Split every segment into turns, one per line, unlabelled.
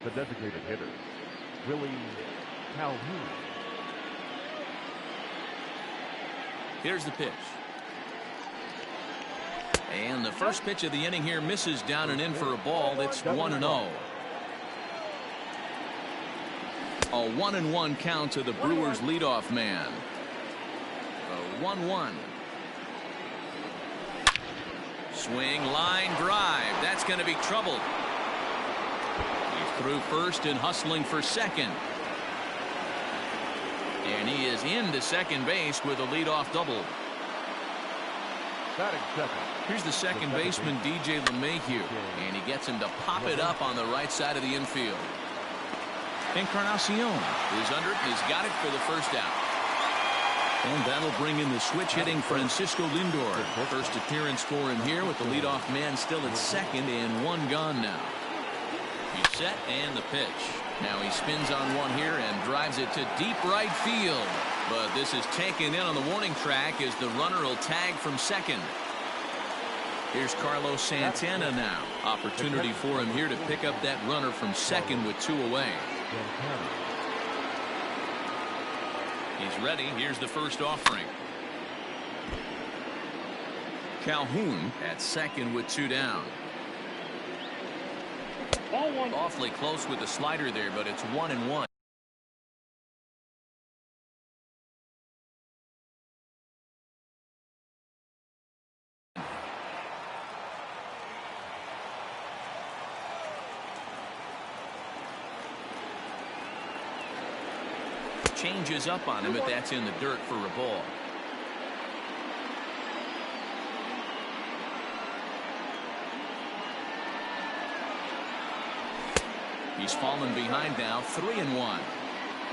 The designated hitter, Willie Calhoun.
Here's the pitch. And the first pitch of the inning here misses down and in for a ball. It's 1-0. A 1-1 count to the Brewers leadoff man. A 1-1. Swing, line drive. That's going to be trouble. He's through first and hustling for second. And he is into second base with a leadoff double. Here's the second baseman, DJ LeMahieu, and he gets him to pop it up on the right side of the infield. Encarnacion is under it. He's got it for the first out. And that'll bring in the switch-hitting Francisco Lindor. First appearance for him here with the leadoff man still at second and one gone now. He's set and the pitch. Now he spins on one here and drives it to deep right field. But this is taken in on the warning track as the runner will tag from second. Here's Carlos Santana now. Opportunity for him here to pick up that runner from second with two away. He's ready. Here's the first offering. Calhoun at second with two down. Awfully close with the slider there, but it's 1-1. Changes up on him, but that's in the dirt for a ball. He's fallen behind now, 3-1.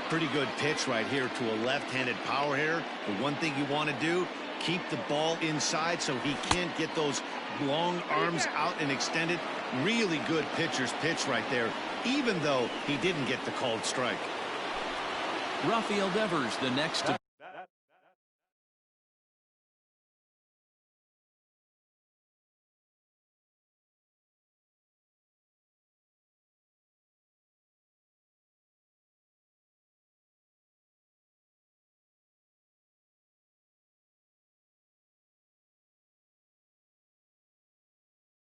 Pretty good pitch right here to a left-handed power hitter. The one thing you want to do, keep the ball inside so he can't get those long arms out and extended. Really good pitcher's pitch right there, even though he didn't get the called strike.
Rafael Devers, the next to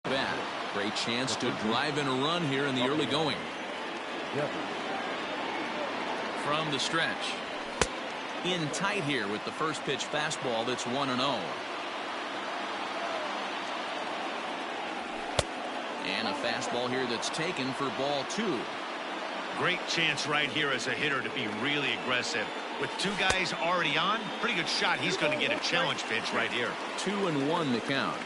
bat. Great chance to drive in a run here in the early going. From the stretch. In tight here with the first pitch fastball that's 1-0. And a fastball here that's taken for ball two.
Great chance right here as a hitter to be really aggressive. With two guys already on, pretty good shot. He's going to get a challenge pitch right here.
2-1 the count.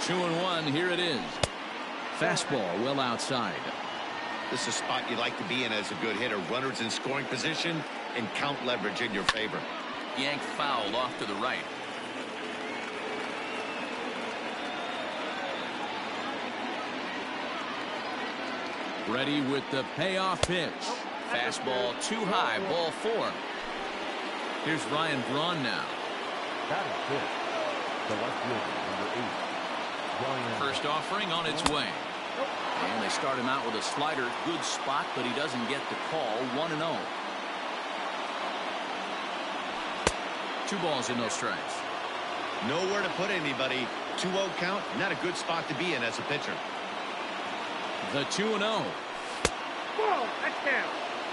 2-1, here it is. Fastball well outside.
This is a spot you like to be in as a good hitter. Runners in scoring position and count leverage in your favor.
Yanked foul off to the right. Ready with the payoff pitch. Fastball too high, ball four. Here's Ryan Braun now.
That is it. The left fielder, number 8.
First offering on its way. And they start him out with a slider. Good spot, but he doesn't get the call. 1-0. 2 balls and no strikes.
Nowhere to put anybody. 2-0 count. Not a good spot to be in as a pitcher.
The 2-0.
Touchdown.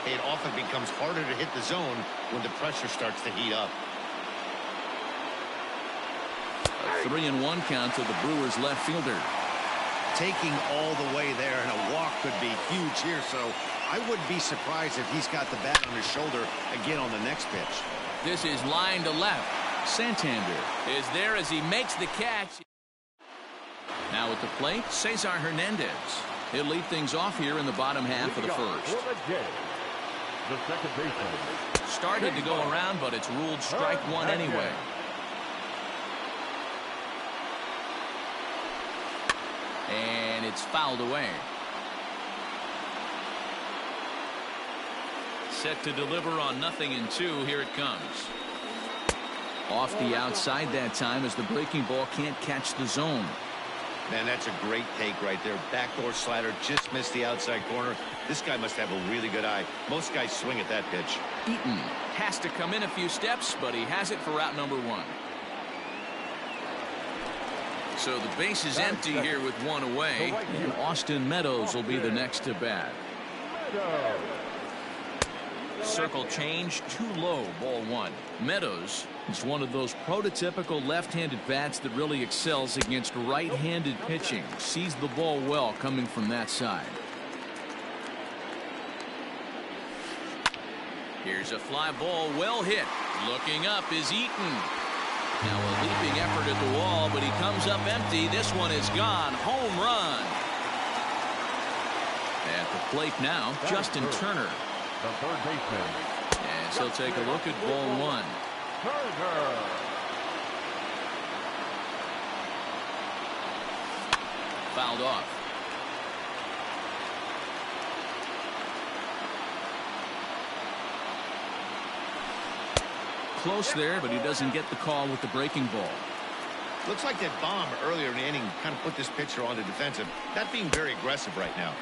It often becomes harder to hit the zone when the pressure starts to heat up.
A 3-1 count to the Brewers left fielder.
Taking all the way there, and a walk could be huge here, so I wouldn't be surprised if he's got the bat on his shoulder again on the next pitch.
This is line to left. Santander is there as he makes the catch. Now at the plate, Cesar Hernandez. He'll lead things off here in the bottom half of the first.
The second baseman.
Started to go around, but it's ruled strike one anyway. And it's fouled away. Set to deliver on 0-2. Here it comes. Off the outside that time as the breaking ball can't catch the zone.
Man, that's a great take right there. Backdoor slider, just missed the outside corner. This guy must have a really good eye. Most guys swing at that pitch.
Eaton has to come in a few steps, but he has it for route number 1. So the base is empty here with 1 away, and Austin Meadows will be the next to bat. Circle change, too low, ball 1. Meadows is one of those prototypical left-handed bats that really excels against right-handed pitching. Sees the ball well coming from that side. Here's a fly ball, well hit. Looking up is Eaton. Now a leaping effort at the wall, but he comes up empty. This one is gone. Home run. At the plate now, Justin Turner.
The third baseman.
And he'll take a look at ball 1. Fouled off. Close there, but he doesn't get the call with the breaking ball.
Looks like that bomb earlier in the inning kind of put this pitcher on the defensive. Not being very aggressive right now.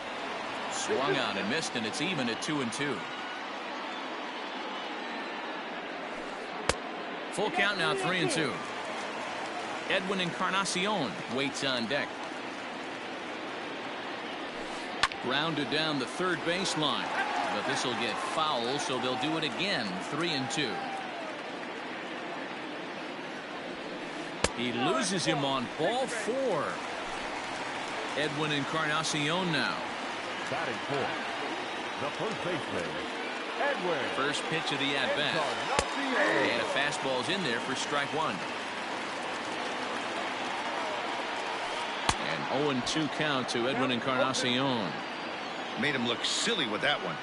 Swung on and missed, and it's even at 2-2. Full count now, 3-2. Edwin Encarnacion waits on deck. Grounded down the third baseline, but this will get foul, so they'll do it again. 3-2. He loses him on ball 4. Edwin Encarnacion now.
Batting fourth, the first baseman, Edwin.
First pitch of the at-bat. And a fastball's in there for strike 1. And 0-2 count to Edwin Encarnacion.
Made him look silly with that one.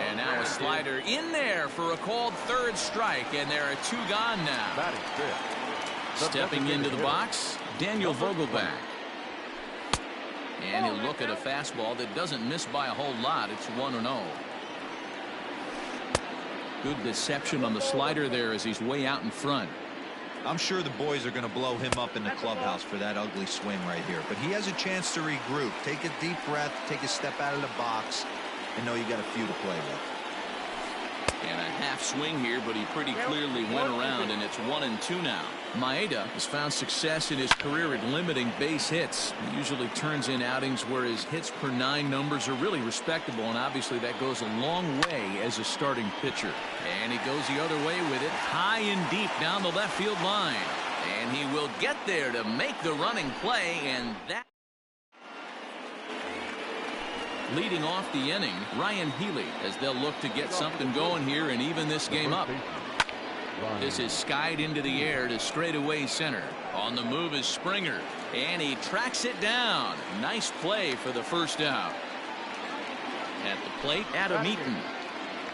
And now a slider in there for a called third strike, and there are 2 gone now.
Batting fifth.
Stepping into the box, Daniel Vogelback. And he'll look at a fastball that doesn't miss by a whole lot. It's 1-0. Good deception on the slider there as he's way out in front.
I'm sure the boys are going to blow him up in the clubhouse for that ugly swing right here. But he has a chance to regroup. Take a deep breath, take a step out of the box, and know you got a few to play with.
And a half swing here, but he pretty clearly went around, and it's 1-2 now. Maeda has found success in his career at limiting base hits. He usually turns in outings where his hits per 9 numbers are really respectable, and obviously that goes a long way as a starting pitcher. And he goes the other way with it, high and deep down the left field line. And he will get there to make the running play, and that... Leading off the inning, Ryan Healy, as they'll look to get something going here and even this game up. This is skied into the air to straightaway center. On the move is Springer, and he tracks it down. Nice play for the first out. At the plate, Adam Eaton.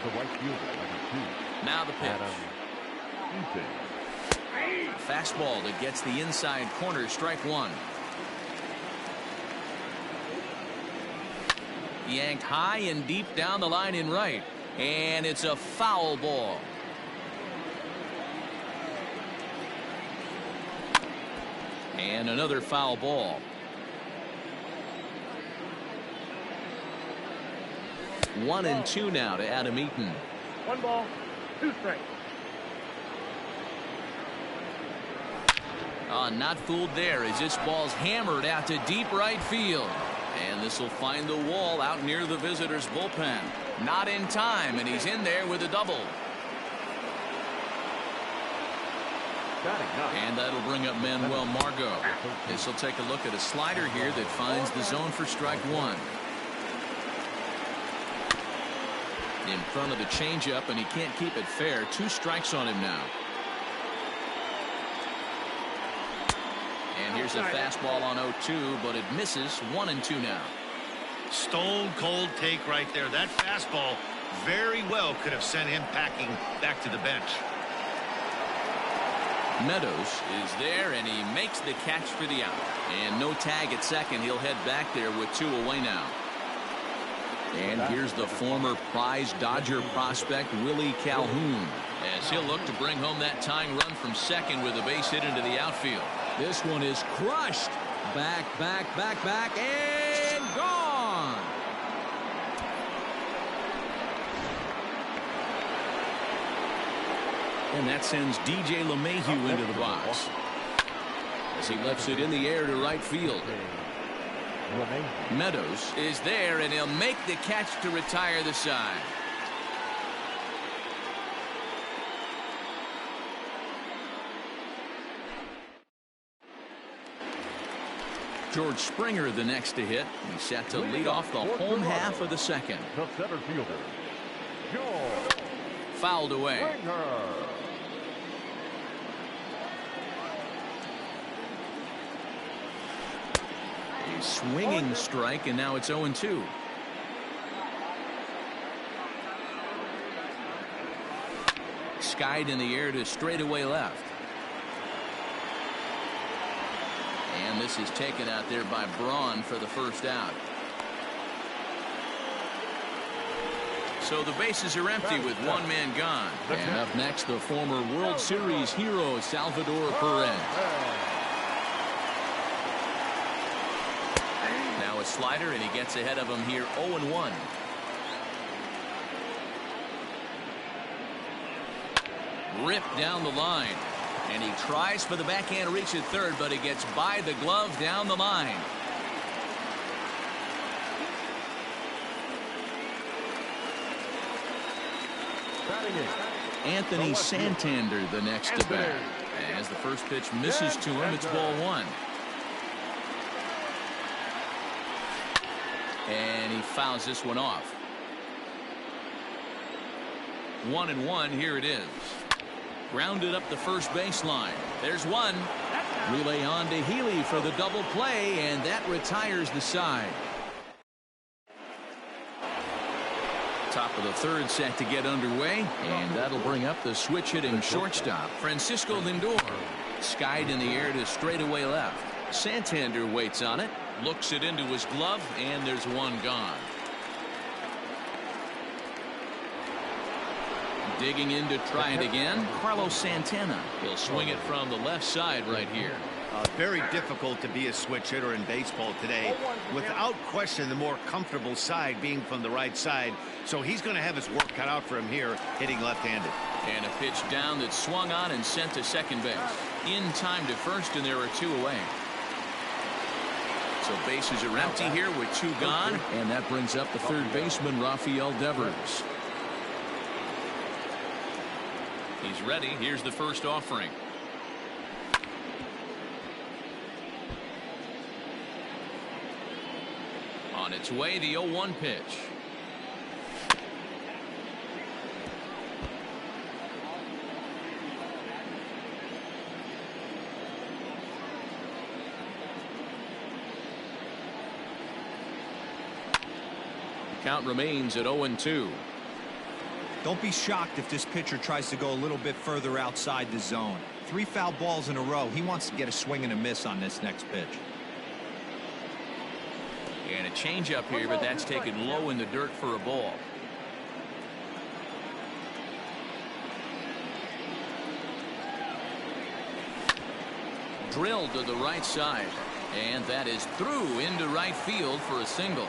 The right fielder, number 2.
Now the pitch. A fastball that gets the inside corner, strike 1. Yanked high and deep down the line in right, and it's a foul ball. And another foul ball. 1-2 now to Adam Eaton.
1 ball, 2 strikes.
Not fooled there as this ball's hammered out to deep right field. And this will find the wall out near the visitors' bullpen. Not in time, and he's in there with a double. And that'll bring up Manuel Margot. This will take a look at a slider here that finds the zone for strike 1. In front of the changeup, and he can't keep it fair. 2 strikes on him now. And here's a fastball on 0-2, but it misses. 1-2 now.
Stone cold take right there. That fastball very well could have sent him packing back to the bench.
Meadows is there, and he makes the catch for the out. And no tag at second. He'll head back there with 2 away now. And here's the former prize Dodger prospect, Willie Calhoun, as he'll look to bring home that tying run from second with a base hit into the outfield. This one is crushed. Back, and gone. And that sends DJ LeMahieu into the box as he lifts it in the air to right field. Meadows is there, and he'll make the catch to retire the side. George Springer the next to hit. He's set to lead off the home half of the second.
The center fielder, George
Fouled away.
Springer.
A swinging strike, and now it's 0-2. Skied in the air to straightaway left. And this is taken out there by Braun for the first out. So the bases are empty with one man gone. And up next, the former World Series hero, Salvador Perez. Now a slider, and he gets ahead of him here, 0-1. Ripped down the line. And he tries for the backhand reach at third, but he gets by the glove down the line. Anthony Santander the next to bat. As the first pitch misses to him, it's ball one. And he fouls this one off. 1-1, here it is. Grounded up the first baseline. There's one. Relay on to Healy for the double play, and that retires the side. Top of the third set to get underway, and that'll bring up the switch hitting shortstop, Francisco Lindor. Skied in the air to straightaway left. Santander waits on it, looks it into his glove, and there's one gone. Digging in to try it again, Carlos Santana. He'll swing it from the left side right here.
Very difficult to be a switch hitter in baseball today. Without question, the more comfortable side being from the right side. So he's going to have his work cut out for him here, hitting left-handed.
And a pitch down that's swung on and sent to second base. In time to first, and there are two away. So bases are empty here with two gone, and that brings up the third baseman, Rafael Devers. He's ready. Here's the first offering. On its way, the 0-1 pitch. Count remains at 0-2.
Don't be shocked if this pitcher tries to go a little bit further outside the zone. 3 foul balls in a row. He wants to get a swing and a miss on this next pitch.
And a changeup here, but that's taken low in the dirt for a ball. Drilled to the right side, and that is through into right field for a single.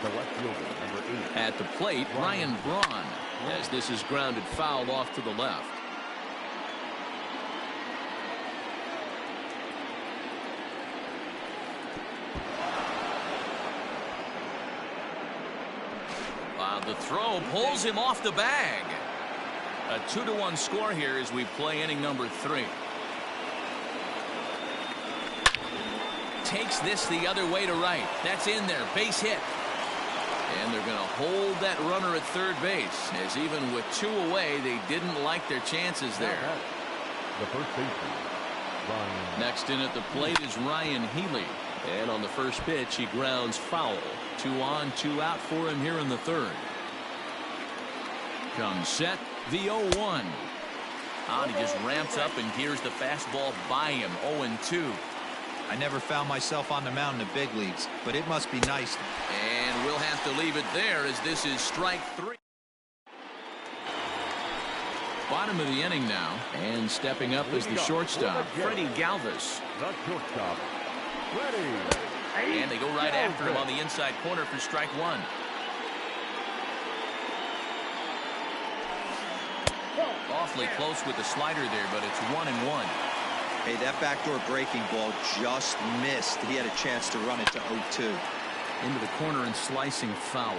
The left fielder, number 8.
At the plate, Ryan Braun, as this is grounded foul off to the left. The throw pulls him off the bag. A 2-1 score here as we play inning number 3. Takes this the other way to right. That's in there. Base hit. And they're going to hold that runner at third base, as even with 2 away, they didn't like their chances there.
The first baseman, Ryan.
Next in at the plate is Ryan Healy. And on the first pitch, he grounds foul. 2 on, 2 out for him here in the third. Comes set, the 0-1. He just ramps up and gears the fastball by him. 0-2.
I never found myself on the mound in the big leagues, but it must be nice.
And we'll have to leave it there as this is strike 3. Bottom of the inning now, and stepping up as the shortstop, Freddie Galvis.
The shortstop, ready.
And they go right after him on the inside corner for strike one. Awfully close with the slider there, but it's 1-1.
Hey, that backdoor breaking ball just missed. He had a chance to run it to 0-2.
Into the corner and slicing foul.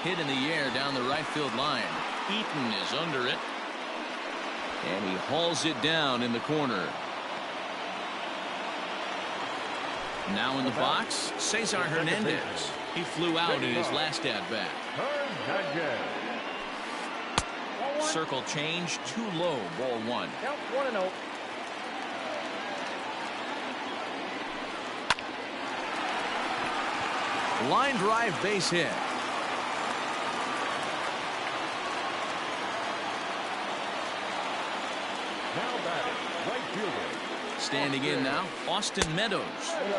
Hit in the air down the right field line. Eaton is under it. And he hauls it down in the corner. Now in the box, Cesar Hernandez. He flew out in his last at-bat. Circle change, too low, ball one.
Count 1-0.
Line drive, base hit.
Now batting, right fielder.
Standing in now, Austin Meadows.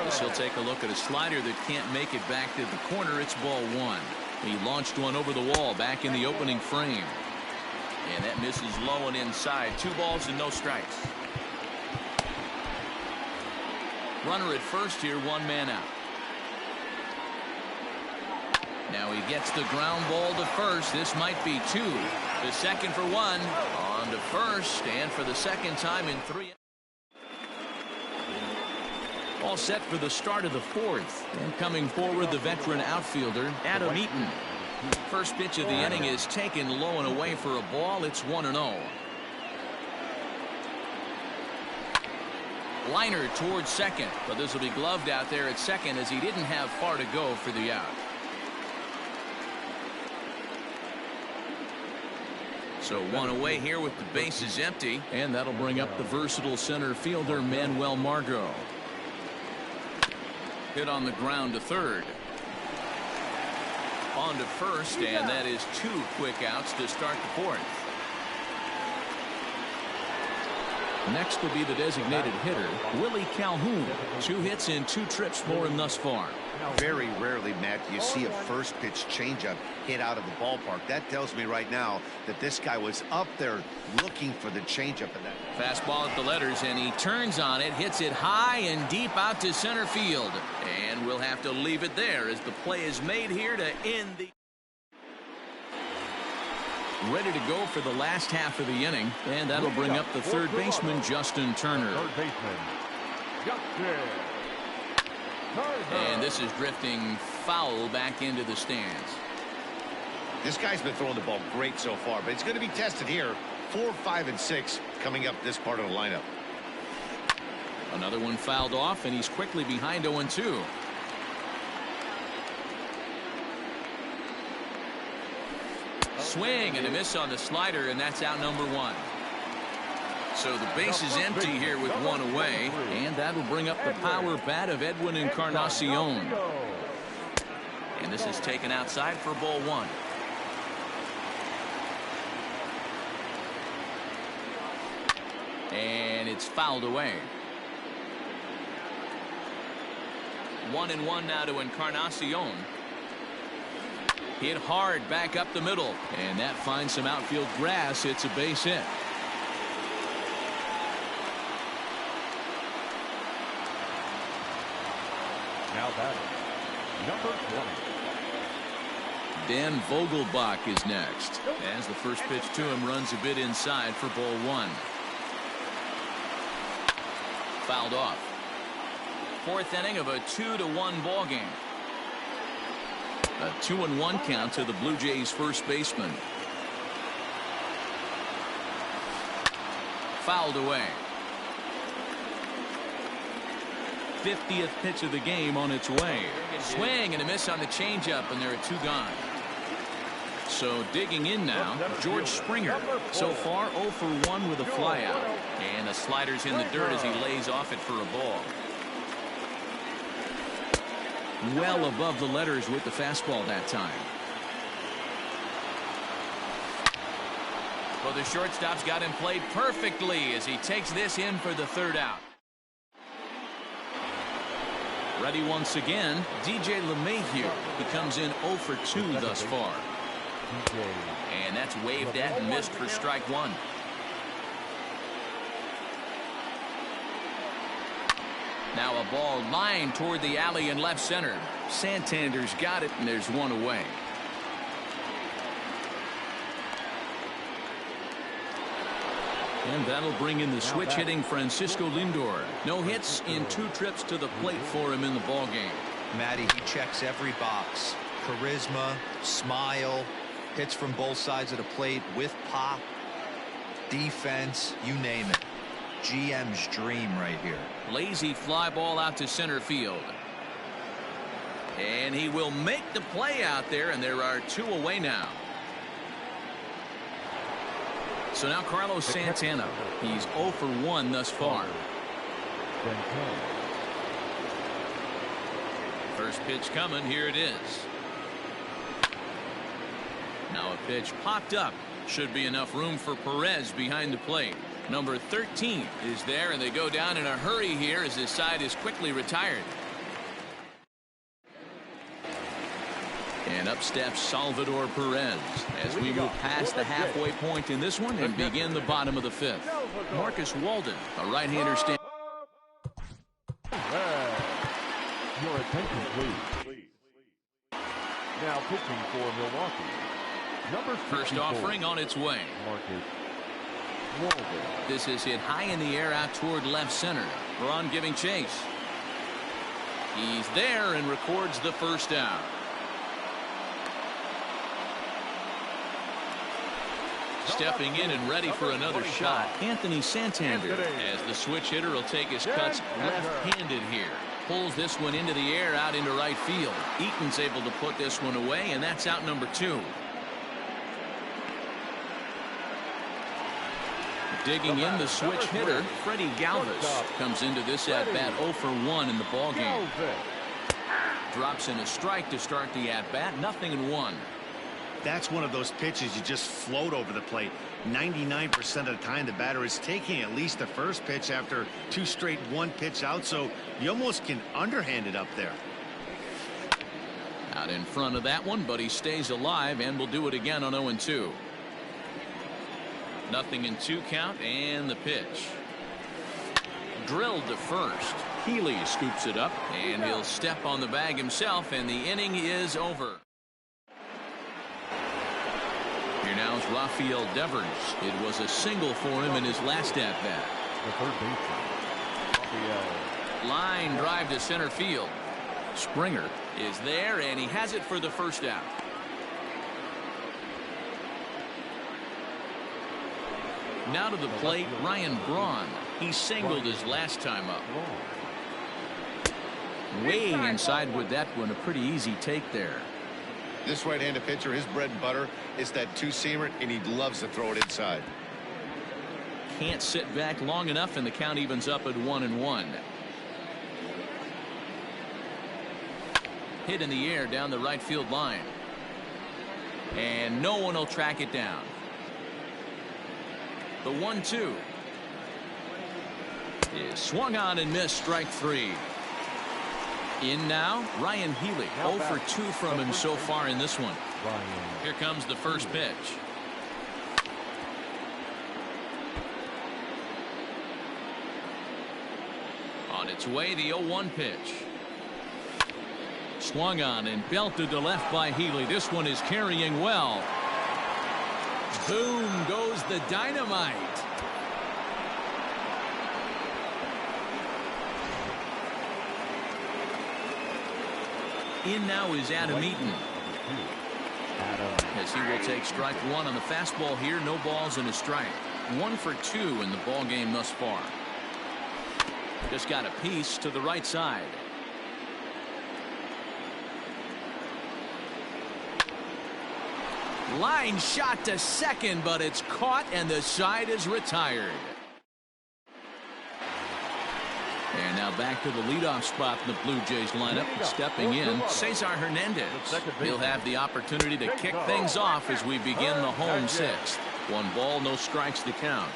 This will take a look at a slider that can't make it back to the corner. It's ball one. He launched one over the wall back in the opening frame. And that misses low and inside. 2 balls and no strikes. Runner at first here, 1 man out. Now he gets the ground ball to first. This might be 2. The second for 1. On to first, and for the second time in 3. All set for the start of the 4th. And coming forward, the veteran outfielder, Adam Eaton. First pitch of the inning is taken low and away for a ball. It's 1-0. Liner towards second, but this will be gloved out there at second as he didn't have far to go for the out. So 1 away here with the bases empty, and that'll bring up the versatile center fielder Manuel Margot. Hit on the ground to third. On to first, and that is 2 quick outs to start the 4th. Next will be the designated hitter, Willie Calhoun. 2 hits in 2 trips for him thus far.
Very rarely, Matt, you see a first pitch changeup hit out of the ballpark. That tells me right now that this guy was up there looking for the changeup in that.
Fastball at the letters, and he turns on it, hits it high and deep out to center field. And we'll have to leave it there as the play is made here to end the. Ready to go for the last half of the inning, and that'll bring up the third baseman, Justin Turner.
Third baseman, Justin.
And this is drifting foul back into the stands.
This guy's been throwing the ball great so far, but it's going to be tested here. 4, 5, and 6 coming up this part of the lineup.
Another one fouled off, and he's quickly behind 0-2. Swing and a miss on the slider, and that's out number 1. So the base is empty here with 1 away, and that'll bring up the power bat of Edwin Encarnacion. And this is taken outside for ball 1. And it's fouled away. 1-1 now to Encarnacion. Hit hard back up the middle, and that finds some outfield grass. It's a base hit.
Now batting, number 20.
Dan Vogelbach is next, as the first pitch to him runs a bit inside for ball 1. Fouled off. 4th inning of a 2-1 ball game. A 2-1 count to the Blue Jays first baseman. Fouled away. 50th pitch of the game on its way. Swing and a miss on the changeup, and there are 2 gone. So digging in now, George Springer. So far 0 for 1 with a flyout. And the slider's in the dirt as he lays off it for a ball. Well above the letters with the fastball that time. Well, the shortstop's got him played perfectly as he takes this in for the 3rd out. Ready once again, DJ LeMahieu. He comes in 0 for 2 thus far. And that's waved at and missed for strike one. Now a ball lined toward the alley in left center. Santander's got it, and there's one away. And that'll bring in the switch-hitting Francisco Lindor. No hits in 2 trips to the plate for him in the ballgame.
Matty, he checks every box. Charisma, smile, hits from both sides of the plate with pop, defense, you name it. GM's dream right here.
Lazy fly ball out to center field. And he will make the play out there, and there are 2 away now. So now Carlos Santana. He's 0 for 1 thus far. First pitch coming. Here it is. Now a pitch popped up. Should be enough room for Perez behind the plate. Number 13 is there, and they go down in a hurry here as his side is quickly retired. And up steps Salvador Perez as we move past the halfway point in this one and begin the bottom of the 5th. Marcus Walden, a right-hander, stands.
Your attention, please. Now pitching for Milwaukee. Number 54.
First offering on its way.
Marcus Walden.
This is hit high in the air out toward left center. Braun giving chase. He's there and records the first out. Stepping in and ready for another shot, Anthony Santander, as the switch hitter will take his cuts left-handed here. Pulls this one into the air out into right field. Eaton's able to put this one away, and that's out number 2. Digging in the switch hitter, Freddie Galvis comes into this at-bat 0 for 1 in the ballgame. Drops in a strike to start the at-bat, 0-1.
That's one of those pitches you just float over the plate. 99% of the time the batter is taking at least the first pitch after 2 straight 1-pitch out, so you almost can underhand it up there.
Out in front of that one, but he stays alive and will do it again on 0-2. 0-2 count, and the pitch. Drilled to first. Healy scoops it up, and he'll step on the bag himself, and the inning is over. Here now is Rafael Devers. It was a single for him in his last at-bat.
The third baseman, Rafael.
Line drive to center field. Springer is there, and he has it for the first out. Now to the plate, Ryan Braun. He singled his last time up. Way inside with that one. A pretty easy take there.
This right-handed pitcher, his bread and butter is that 2-seamer, and he loves to throw it inside.
Can't sit back long enough, and the count evens up at 1-1. Hit in the air down the right field line. And no one will track it down. The 1-2 is swung on and missed, strike 3. In now, Ryan Healy. 0 for 2 from him so far in this one. Here comes the first pitch. On its way, the 0-1 pitch. Swung on and belted to left by Healy. This one is carrying well. Boom goes the dynamite. In now is Adam Eaton. As he will take strike 1 on the fastball here. No balls and a strike. 1 for 2 in the ball game thus far. Just got a piece to the right side. Line shot to second, but it's caught and the side is retired. And now back to the leadoff spot in the Blue Jays lineup. Stepping in, Cesar Hernandez. He'll have the opportunity to kick things off as we begin the home 6th. 1 ball, no strikes to count.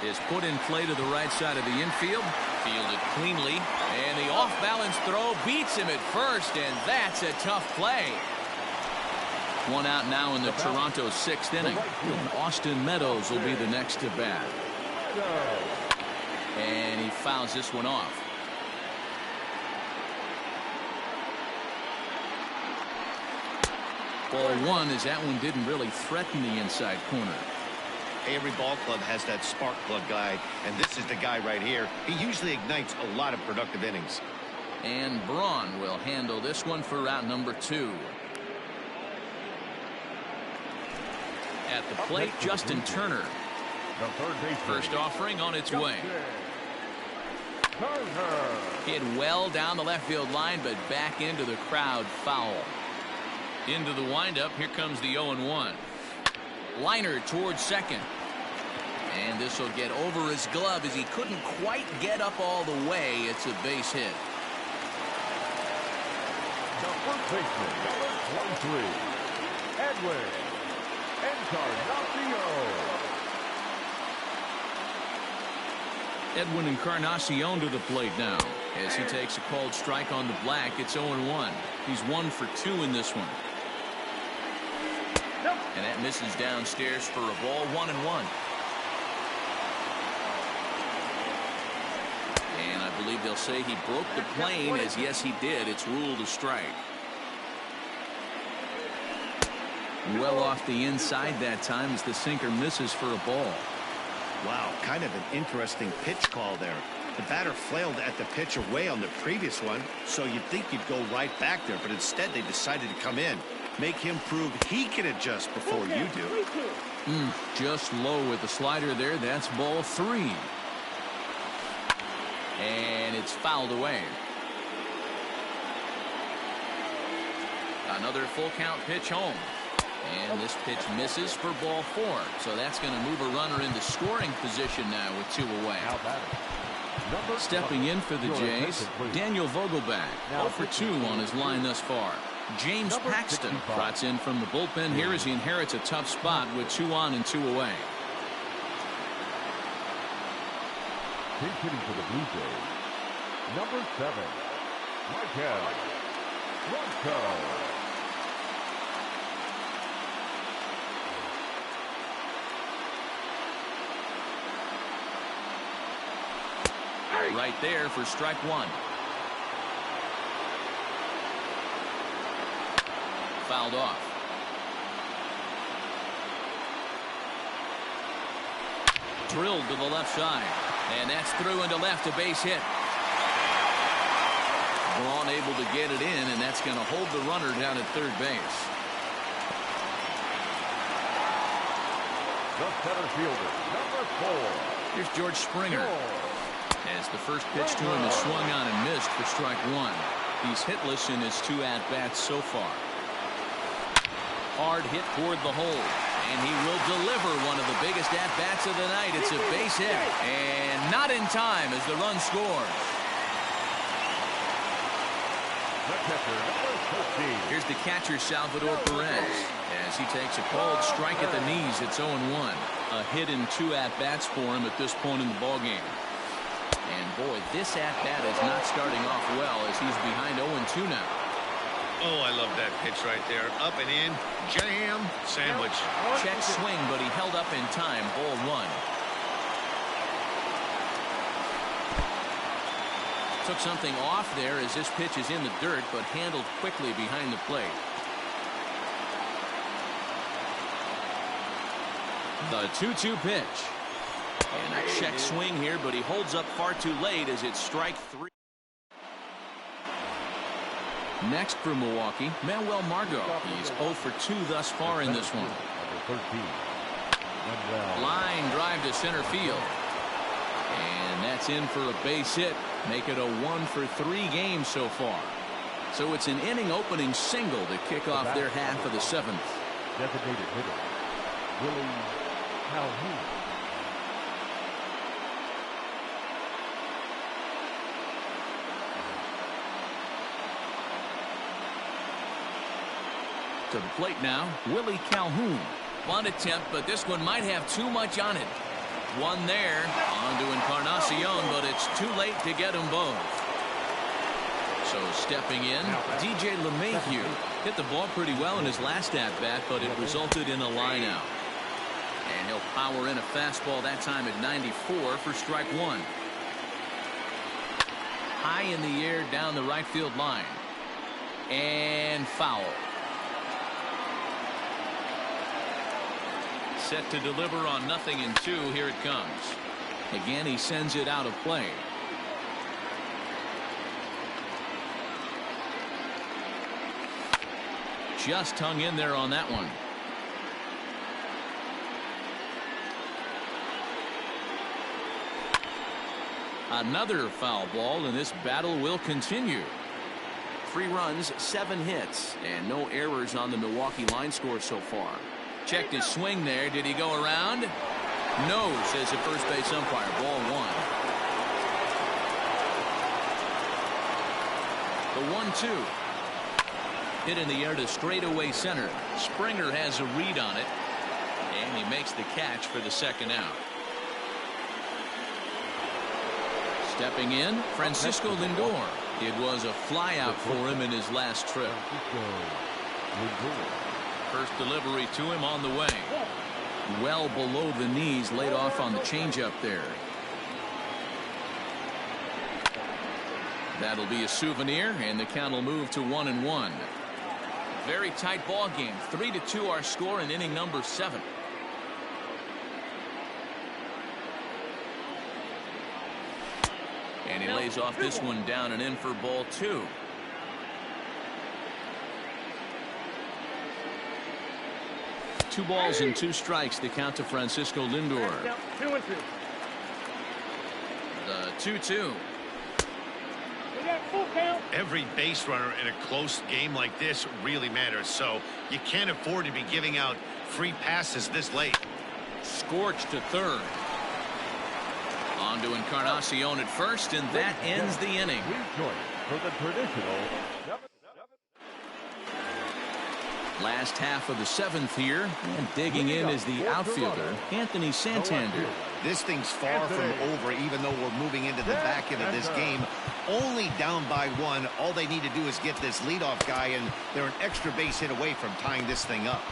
Is put in play to the right side of the infield. Fielded cleanly, and the off-balance throw beats him at first, and that's a tough play. One out now in the Toronto sixth inning. And Austin Meadows will be the next to bat. And he fouls this one off. Ball one, as that one didn't really threaten the inside corner.
Every ball club has that spark plug guy, and this is the guy right here. He usually ignites a lot of productive innings.
And Braun will handle this one for round number 2. At the plate, Justin Turner. First offering on its way. Hit well down the left field line, but back into the crowd, foul. Into the windup, here comes the 0-1. Liner towards second. And this will get over his glove as he couldn't quite get up all the way. It's a base hit.
The first baseman, number 23, Edwin
Encarnacion to the plate now as he takes a called strike on the black. It's 0-1. He's 1 for 2 in this one. And that misses downstairs for a ball. 1-1. And I believe they'll say he broke the plane, as yes he did. It's ruled a strike. Well off the inside that time as the sinker misses for a ball.
Wow, kind of an interesting pitch call there. The batter flailed at the pitch away on the previous one, so you'd think he'd go right back there, but instead they decided to come in. Make him prove he can adjust before you do.
Just low with the slider there. That's ball 3. And it's fouled away. Another full count pitch home. And this pitch misses for ball 4. So that's going to move a runner into scoring position now with 2 away. Stepping in for the Jays, Daniel Vogelback, 0 for 2 on his line thus far. James Paxton trots in from the bullpen here as he inherits a tough spot with 2 on and 2 away.
Pinch hitting for the Blue Jays, number 7, Michael Ronco.
Right there for strike 1. Fouled off. Drilled to the left side. And that's through into left, a base hit. Braun able to get it in, and that's going to hold the runner down at third base.
The center fielder, number 4.
Here's George Springer. As the first pitch to him is swung on and missed for strike 1. He's hitless in his 2 at-bats so far. Hard hit toward the hole. And he will deliver one of the biggest at-bats of the night. It's a base hit. And not in time as the run scores. Here's the catcher, Salvador Perez. As he takes a called strike at the knees, it's 0-1. A hit in 2 at-bats for him at this point in the ballgame. And boy, this at-bat is not starting off well as he's behind 0-2 now.
Oh, I love that pitch right there. Up and in, jam, sandwich.
Check swing, but he held up in time. Ball 1. Took something off there as this pitch is in the dirt, but handled quickly behind the plate. The 2-2 pitch. And a check swing here, but he holds up far too late as it's strike 3. Next for Milwaukee, Manuel Margot. He's 0 for 2 thus far in this one. Line drive to center field. And that's in for a base hit. Make it a 1 for 3 game so far. So it's an inning opening single to kick off their half of the 7th.
Designated hitter, Willie Calhoun.
To the plate now, Willie Calhoun. Bunt attempt, but this one might have too much on it. One there, on to Encarnacion, but it's too late to get them both. So stepping in, DJ LeMahieu hit the ball pretty well in his last at-bat, but it resulted in a line-out. And he'll power in a fastball that time at 94 for strike one. High in the air down the right field line. And foul. Set to deliver on 0-2. Here it comes. Again, he sends it out of play. Just hung in there on that one. Another foul ball, and this battle will continue. 3 runs, 7 hits, and no errors on the Milwaukee line score so far. Checked his swing there. Did he go around? No, says the first base umpire. Ball 1. The 1-2. Hit in the air to straightaway center. Springer has a read on it, and he makes the catch for the second out. Stepping in, Francisco Lindor. It was a flyout for him in his last trip. First delivery to him on the way. Well below the knees, laid off on the changeup there. That'll be a souvenir, and the count will move to 1-1. Very tight ball game. 3-2 our score in inning number 7. And he lays off this one down and in for ball 2. Two balls and 2 strikes to count to Francisco Lindor.
2-2.
The 2-2.
Full count.
Every base runner in a close game like this really matters, so you can't afford to be giving out free passes this late.
Scorched to third. On to Encarnacion at first, and that ends the inning.
For the traditional
Last half of the 7th here, and digging in is the outfielder, Anthony Santander.
This thing's far from over, even though we're moving into the back end of this game. Only down by 1. All they need to do is get this leadoff guy, and they're an extra base hit away from tying this thing up.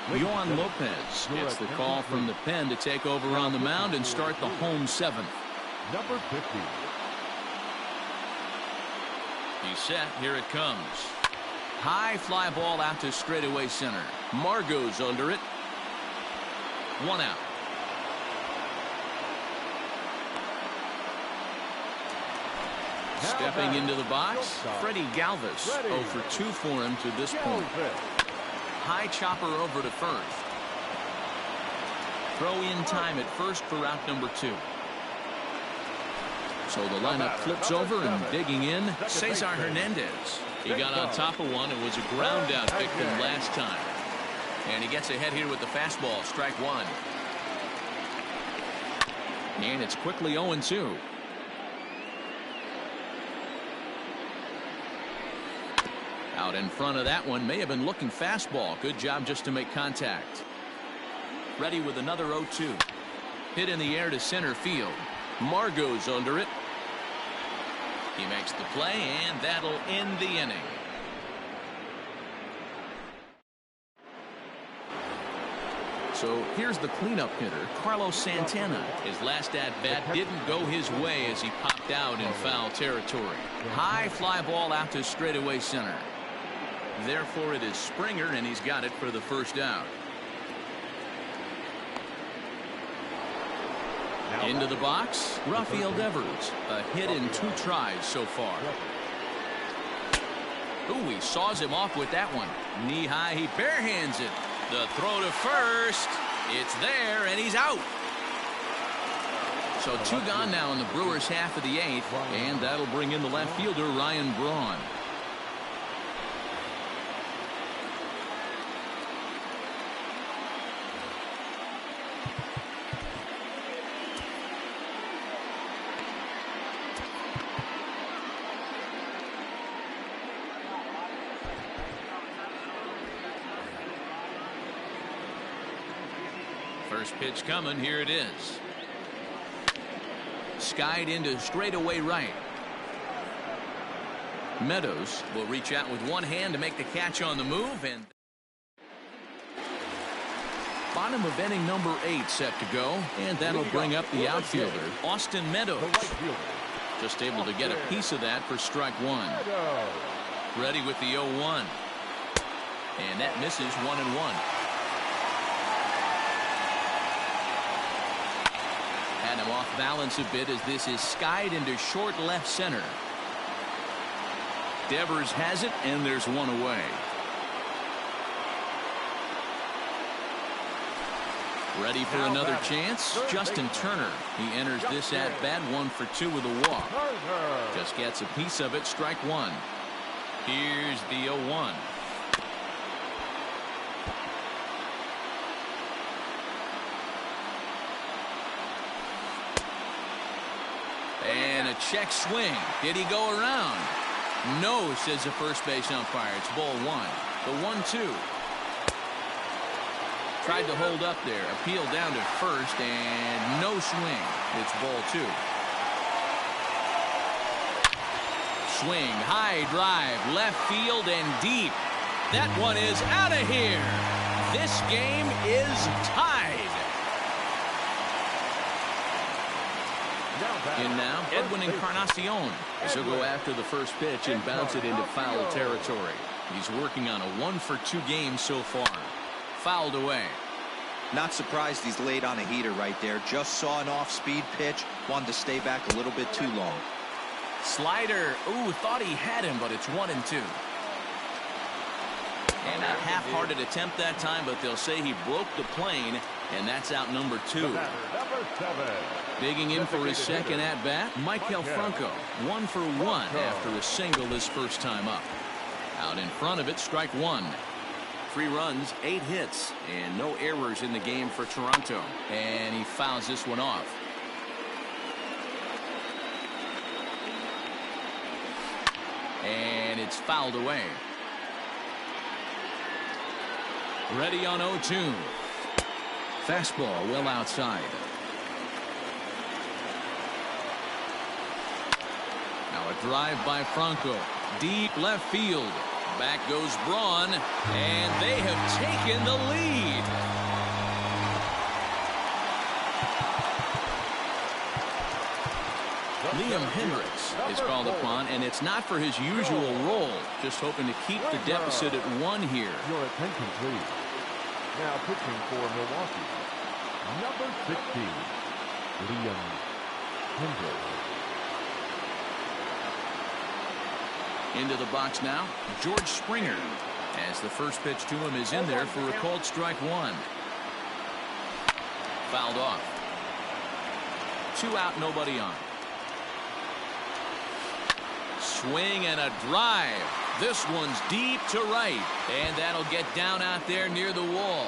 Yohan Lopez gets the call from the pen to take over on the mound and start the home 7th.
number 50.
He's set. Here it comes. High fly ball out to straightaway center. Margot's under it. 1 out. Stepping into the box, Freddie Galvis. 0 for 2 for him to this point. High chopper over to first. Throw in time at first for out number 2. So the lineup flips over, and digging in, Cesar Hernandez. He got on top of one. It was a ground out victim last time. And he gets ahead here with the fastball. Strike 1. And it's quickly 0-2. Out in front of that one, may have been looking fastball. Good job just to make contact. Ready with another 0-2. Hit in the air to center field. Margot's under it. He makes the play, and that'll end the inning. So here's the cleanup hitter, Carlos Santana. His last at-bat didn't go his way as he popped out in foul territory. High fly ball out to straightaway center. Therefore, it is Springer, and he's got it for the first out. Into the box, Rafael Devers. A hit in 2 tries so far. Ooh, he saws him off with that one. Knee high, he barehands it. The throw to first. It's there, and he's out. So 2 gone now in the Brewers' half of the 8th, and that'll bring in the left fielder, Ryan Braun. First pitch coming. Here it is. skied into straightaway right. Meadows will reach out with one hand to make the catch on the move, and bottom of inning number 8 set to go, and that'll bring up the outfielder, Austin Meadows. Just able to get a piece of that for strike one. Ready with the 0-1. And that misses 1-1. Had him off balance a bit as this is skied into short left center. Devers has it, and there's one away. Ready for another chance? Justin Turner. He enters this at bat 1 for 2 with a walk. Just gets a piece of it, strike one. Here's the 0-1. And a check swing. Did he go around? No, says the first base umpire. It's ball 1. The 1-2. Tried to hold up there. Appeal down to first, and no swing. It's ball 2. Swing, high drive, left field and deep. That one is out of here. This game is tied. In now, Edwin Encarnacion as he'll go after the first pitch and bounce it into foul territory. He's working on a 1 for 2 game so far. Fouled away.
Not surprised he's laid on a heater right there. Just saw an off-speed pitch. Wanted to stay back a little bit too long.
Slider. Ooh, thought he had him, but it's 1-2. And a half-hearted attempt that time, but they'll say he broke the plane, and that's out number 2. Digging in for his second at-bat, Michael Franco. 1 for 1 after a single his first time up. Out in front of it, strike one. 3 runs, 8 hits, and no errors in the game for Toronto. And he fouls this one off. And it's fouled away. Ready on 0-2. Fastball well outside. Now a drive by Franco. Deep left field. Back goes Braun, and they have taken the lead. Liam Hendricks is called upon, and it's not for his usual role. Just hoping to keep the deficit at 1 here.
Your attention, please. Now pitching for Milwaukee, number 16, Liam Hendricks.
Into the box now, George Springer, as the first pitch to him is in there for a called strike one. Fouled off. 2 out, nobody on. Swing and a drive. This one's deep to right, and that'll get down out there near the wall.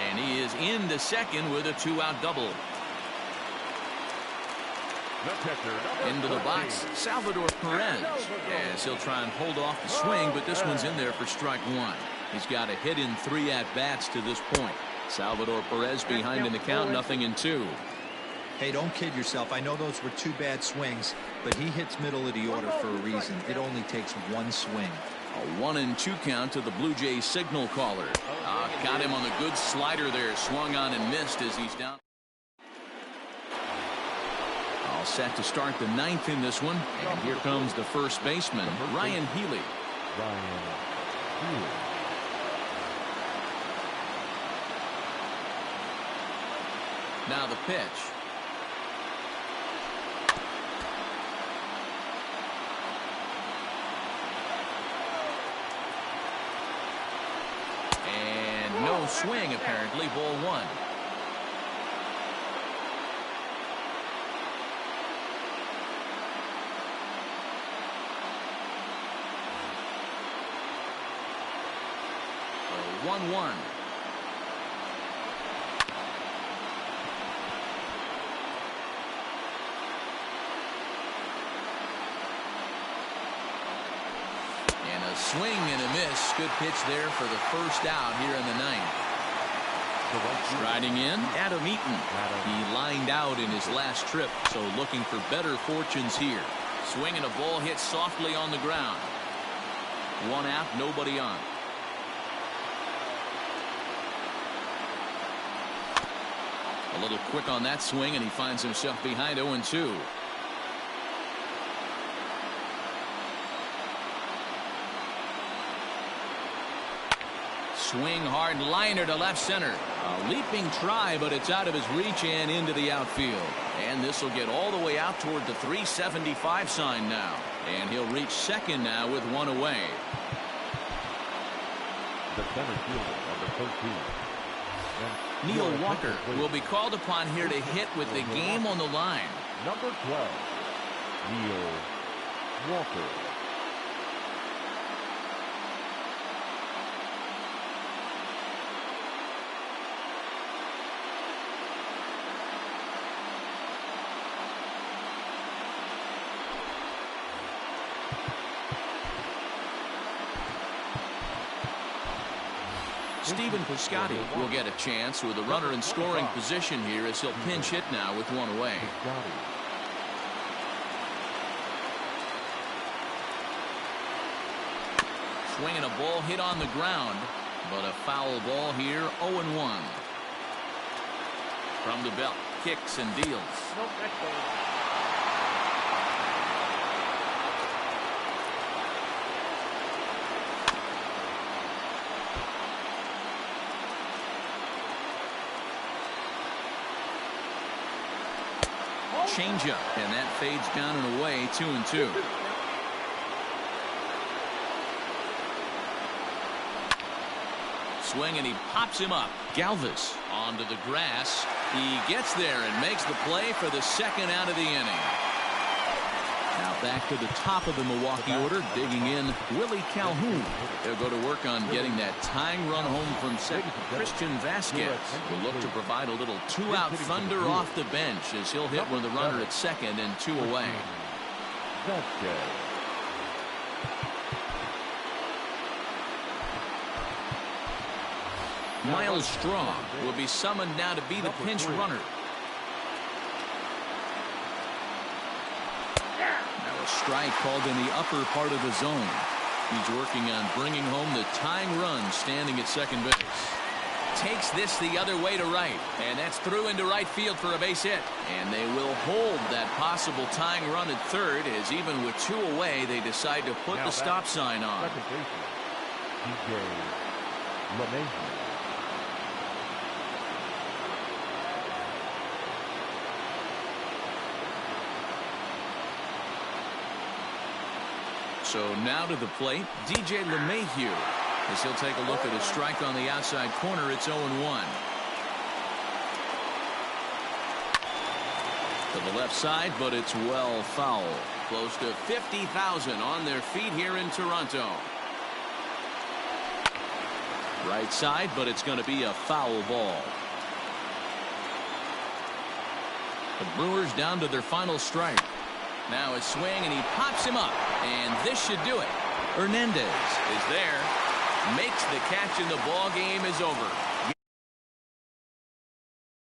And he is into second with a 2-out double. Into the box, Salvador Perez, as he'll try and hold off the swing, but this one's in there for strike one. He's got a hit in 3 at-bats to this point. Salvador Perez behind in the count, 0-2.
Hey, don't kid yourself. I know those were 2 bad swings, but he hits middle of the order for a reason. It only takes 1 swing.
A 1-2 count to the Blue Jays signal caller. Got him on the good slider there, swung on and missed as he's down. All set to start the 9th in this one, and here comes the first baseman, Ryan Healy. Now the pitch. And no swing, apparently, ball 1. So 1-1. And a swing and a miss. Good pitch there for the first out here in the 9th. Striding in, Adam Eaton. He lined out in his last trip, so looking for better fortunes here. Swinging a ball hit softly on the ground. One out, nobody on. A little quick on that swing, and he finds himself behind 0-2. Swing hard liner to left center. A leaping try, but it's out of his reach and into the outfield. And this will get all the way out toward the 375 sign now. And he'll reach second now with one away.
The center fielder, number 13.
Neil Walker will be called upon here to hit with the game on the line.
Number 12, Neil Walker.
Stephen Piscotty will get a chance with a runner in scoring position here as he'll pinch hit now with one away. Swinging a ball hit on the ground, but a foul ball here, 0-1. From the belt, kicks and deals.
Nope, that's ball.
Changeup, and that fades down and away, 2-2. Swing, and he pops him up. Galvis onto the grass. He gets there and makes the play for the second out of the inning. Now back to the top of the Milwaukee order, digging in Willie Calhoun. They'll go to work on getting that tying run home from second. Christian Vasquez will look to provide a little two-out thunder off the bench as he'll hit with the runner at second and two away. Miles Straw will be summoned now to be the pinch runner. Now a strike called in the upper part of the zone. He's working on bringing home the tying run standing at second base. Takes this the other way to right, and that's through into right field for a base hit. And they will hold that possible tying run at third as even with two away they decide to put the stop sign on. So now to the plate, DJ LeMahieu, as he'll take a look at a strike on the outside corner. It's 0-1. To the left side, but it's well foul. Close to 50,000 on their feet here in Toronto. Right side, but it's going to be a foul ball. The Brewers down to their final strike. Now a swing, and he pops him up, and this should do it. Hernandez is there, makes the catch, and the ball game is over.